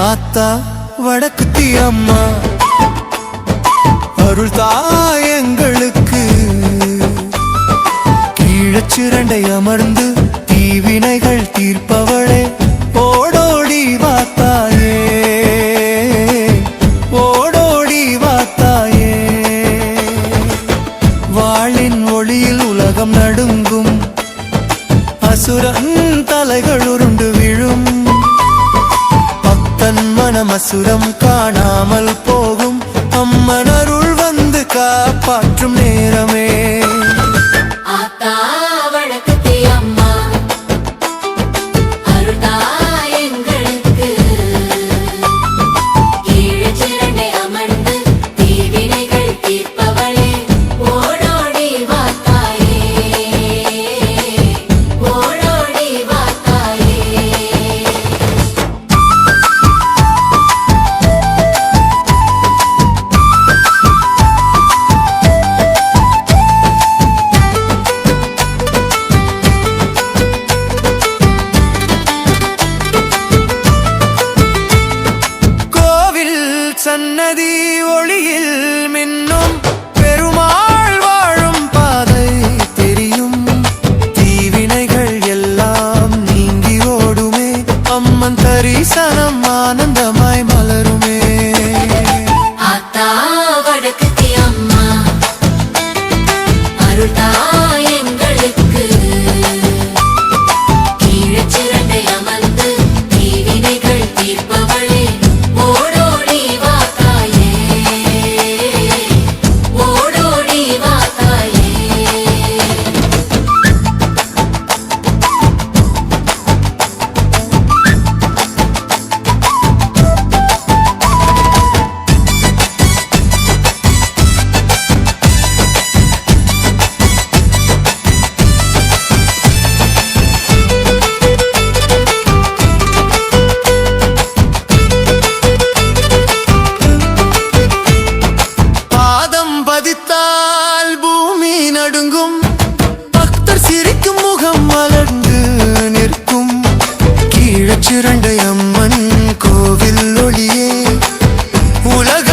ஆத்தா வடக்குத்தி அம்மா அருள் தாயங்களுக்கு கீழச்சிரண்டை அமர்ந்து தீவினைகள் தீர்ப்பவளே ஓடோடி வாத்தாயே ஓடோடி வாத்தாயே வாளின் ஒளியில் உலகம் நடுங்கும் அசுரன் தலைகள் உருண்டு விழும் பக்தன் மனமசுரம் காணாமல் போகும் அம்மன் அருள் வந்து காப்பாற்றும் நேரமே சன்னதி ஒளியில் மின்னும் பெருமாள் வாழும் பாதை தெரியும் தீவினைகள் எல்லாம் நீங்கி ஓடுமே அம்மன் தரிசனம் ஆனந்தமாய் மலருமே ஆத்தா வடக்குத்தி அம்மா அருள் தாயங்களுக்கு கீழச்சிரண்டை அமர்ந்து தீவினைகள் தீர்ப்பவளே பக்தர் சிரிக்கும் முகம் மலர்ந்து நிற்கும் கீழச்சிரண்டை அம்மன் கோவில் ஒளியே உலக